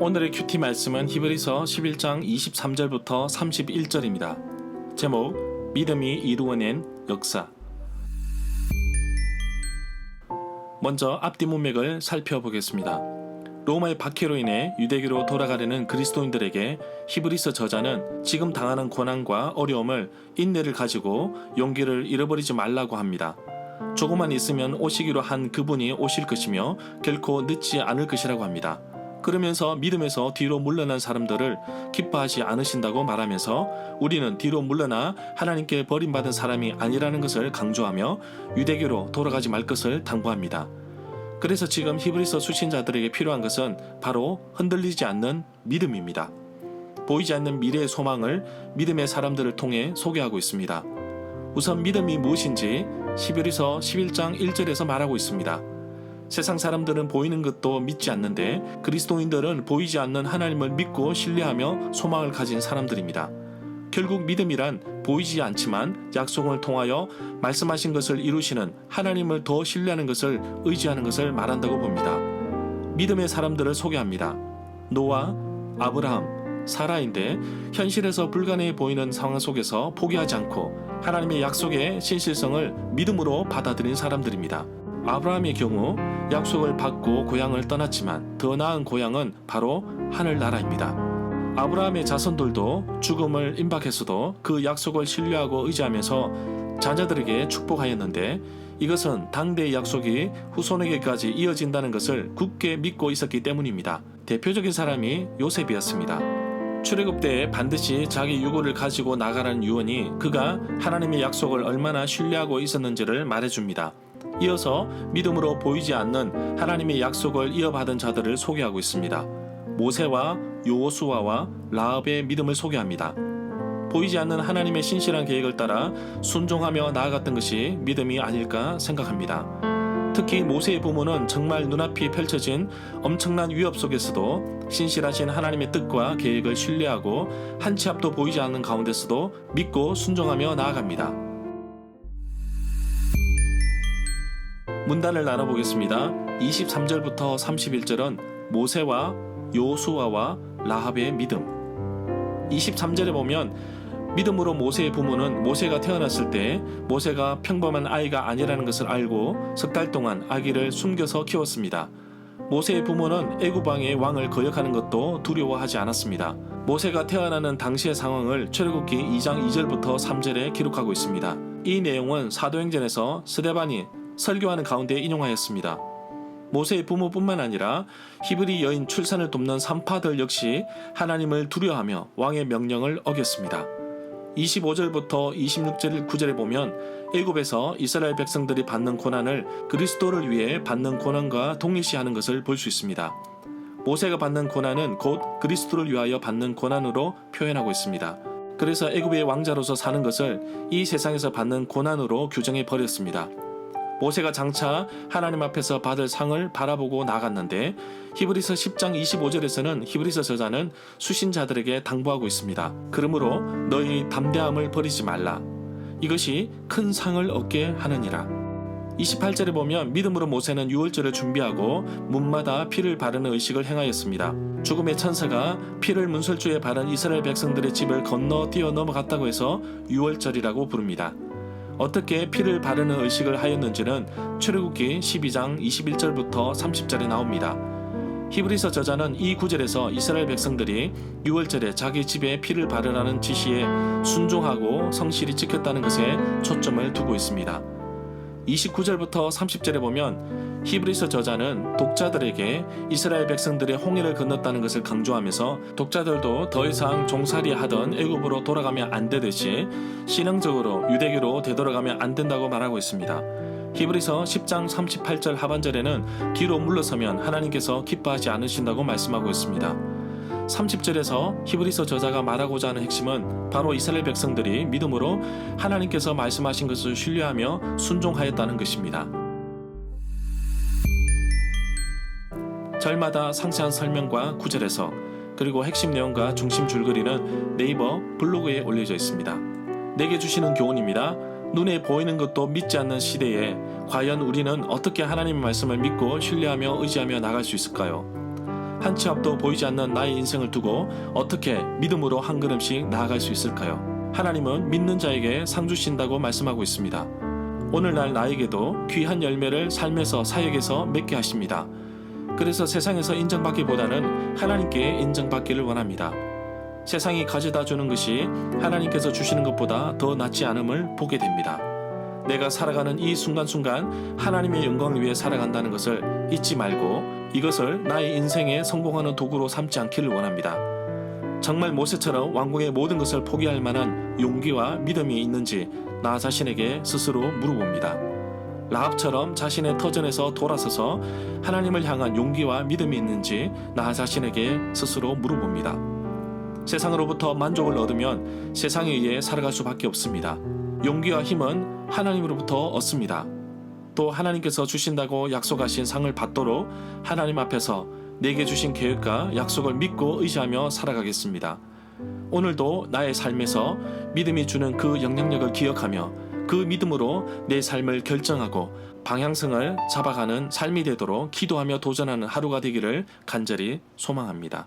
오늘의 큐티 말씀은 히브리서 11장 23절부터 31절입니다. 제목, 믿음이 이루어낸 역사. 먼저 앞뒤 문맥을 살펴보겠습니다. 로마의 박해로 인해 유대교로 돌아가려는 그리스도인들에게 히브리서 저자는 지금 당하는 고난과 어려움을 인내를 가지고 용기를 잃어버리지 말라고 합니다. 조금만 있으면 오시기로 한 그분이 오실 것이며 결코 늦지 않을 것이라고 합니다. 그러면서 믿음에서 뒤로 물러난 사람들을 기뻐하지 않으신다고 말하면서 우리는 뒤로 물러나 하나님께 버림받은 사람이 아니라는 것을 강조하며 유대교로 돌아가지 말 것을 당부합니다. 그래서 지금 히브리서 수신자들에게 필요한 것은 바로 흔들리지 않는 믿음입니다. 보이지 않는 미래의 소망을 믿음의 사람들을 통해 소개하고 있습니다. 우선 믿음이 무엇인지 히브리서 11장 1절에서 말하고 있습니다. 세상 사람들은 보이는 것도 믿지 않는데 그리스도인들은 보이지 않는 하나님을 믿고 신뢰하며 소망을 가진 사람들입니다. 결국 믿음이란 보이지 않지만 약속을 통하여 말씀하신 것을 이루시는 하나님을 더 신뢰하는 것을 의지하는 것을 말한다고 봅니다. 믿음의 사람들을 소개합니다. 노아, 아브라함, 사라인데 현실에서 불가능해 보이는 상황 속에서 포기하지 않고 하나님의 약속의 신실성을 믿음으로 받아들인 사람들입니다. 아브라함의 경우 약속을 받고 고향을 떠났지만 더 나은 고향은 바로 하늘나라입니다. 아브라함의 자손들도 죽음을 임박했어도 그 약속을 신뢰하고 의지하면서 자녀들에게 축복하였는데 이것은 당대의 약속이 후손에게까지 이어진다는 것을 굳게 믿고 있었기 때문입니다. 대표적인 사람이 요셉이었습니다. 출애굽 때에 반드시 자기 유고를 가지고 나가라는 유언이 그가 하나님의 약속을 얼마나 신뢰하고 있었는지를 말해줍니다. 이어서 믿음으로 보이지 않는 하나님의 약속을 이어받은 자들을 소개하고 있습니다. 모세와 여호수아와 라합의 믿음을 소개합니다. 보이지 않는 하나님의 신실한 계획을 따라 순종하며 나아갔던 것이 믿음이 아닐까 생각합니다. 특히 모세의 부모는 정말 눈앞이 펼쳐진 엄청난 위협 속에서도 신실하신 하나님의 뜻과 계획을 신뢰하고 한 치 앞도 보이지 않는 가운데서도 믿고 순종하며 나아갑니다. 문단을 나눠보겠습니다. 23절부터 31절은 모세와 여호수아와 라합의 믿음. 23절에 보면 믿음으로 모세의 부모는 모세가 태어났을 때 모세가 평범한 아이가 아니라는 것을 알고 석 달 동안 아기를 숨겨서 키웠습니다. 모세의 부모는 애굽 왕의 왕을 거역하는 것도 두려워하지 않았습니다. 모세가 태어나는 당시의 상황을 출애굽기 2장 2절부터 3절에 기록하고 있습니다. 이 내용은 사도행전에서 스데반이 설교하는 가운데 인용하였습니다. 모세의 부모뿐만 아니라 히브리 여인 출산을 돕는 산파들 역시 하나님을 두려워하며 왕의 명령을 어겼습니다. 25절부터 26절 9절에 보면 애굽에서 이스라엘 백성들이 받는 고난을 그리스도를 위해 받는 고난과 동일시하는 것을 볼 수 있습니다. 모세가 받는 고난은 곧 그리스도를 위하여 받는 고난으로 표현하고 있습니다. 그래서 애굽의 왕자로서 사는 것을 이 세상에서 받는 고난으로 규정해 버렸습니다. 모세가 장차 하나님 앞에서 받을 상을 바라보고 나갔는데 히브리서 10장 25절에서는 히브리서 저자는 수신자들에게 당부하고 있습니다. 그러므로 너희 담대함을 버리지 말라. 이것이 큰 상을 얻게 하느니라. 28절에 보면 믿음으로 모세는 유월절을 준비하고 문마다 피를 바르는 의식을 행하였습니다. 죽음의 천사가 피를 문설주에 바른 이스라엘 백성들의 집을 건너 뛰어 넘어갔다고 해서 유월절이라고 부릅니다. 어떻게 피를 바르는 의식을 하였는지는 출애굽기 12장 21절부터 30절에 나옵니다. 히브리서 저자는 이 구절에서 이스라엘 백성들이 유월절에 자기 집에 피를 바르라는 지시에 순종하고 성실히 지켰다는 것에 초점을 두고 있습니다. 29절부터 30절에 보면 히브리서 저자는 독자들에게 이스라엘 백성들의 홍해를 건넜다는 것을 강조하면서 독자들도 더 이상 종살이 하던 애굽으로 돌아가면 안 되듯이 신앙적으로 유대교로 되돌아가면 안 된다고 말하고 있습니다. 히브리서 10장 38절 하반절에는 뒤로 물러서면 하나님께서 기뻐하지 않으신다고 말씀하고 있습니다. 30절에서 히브리서 저자가 말하고자 하는 핵심은 바로 이스라엘 백성들이 믿음으로 하나님께서 말씀하신 것을 신뢰하며 순종하였다는 것입니다. 절마다 상세한 설명과 구절에서 그리고 핵심 내용과 중심 줄거리는 네이버 블로그에 올려져 있습니다. 내게 주시는 교훈입니다. 눈에 보이는 것도 믿지 않는 시대에 과연 우리는 어떻게 하나님의 말씀을 믿고 신뢰하며 의지하며 나갈 수 있을까요? 한 치 앞도 보이지 않는 나의 인생을 두고 어떻게 믿음으로 한 걸음씩 나아갈 수 있을까요? 하나님은 믿는 자에게 상 주신다고 말씀하고 있습니다. 오늘날 나에게도 귀한 열매를 삶에서 사역에서 맺게 하십니다. 그래서 세상에서 인정받기보다는 하나님께 인정받기를 원합니다. 세상이 가져다 주는 것이 하나님께서 주시는 것보다 더 낫지 않음을 보게 됩니다. 내가 살아가는 이 순간순간 하나님의 영광을 위해 살아간다는 것을 잊지 말고 이것을 나의 인생에 성공하는 도구로 삼지 않기를 원합니다. 정말 모세처럼 왕궁의 모든 것을 포기할 만한 용기와 믿음이 있는지 나 자신에게 스스로 물어봅니다. 라합처럼 자신의 터전에서 돌아서서 하나님을 향한 용기와 믿음이 있는지 나 자신에게 스스로 물어봅니다. 세상으로부터 만족을 얻으면 세상에 의해 살아갈 수밖에 없습니다. 용기와 힘은 하나님으로부터 얻습니다. 또 하나님께서 주신다고 약속하신 상을 받도록 하나님 앞에서 내게 주신 계획과 약속을 믿고 의지하며 살아가겠습니다. 오늘도 나의 삶에서 믿음이 주는 그 영향력을 기억하며 그 믿음으로 내 삶을 결정하고 방향성을 잡아가는 삶이 되도록 기도하며 도전하는 하루가 되기를 간절히 소망합니다.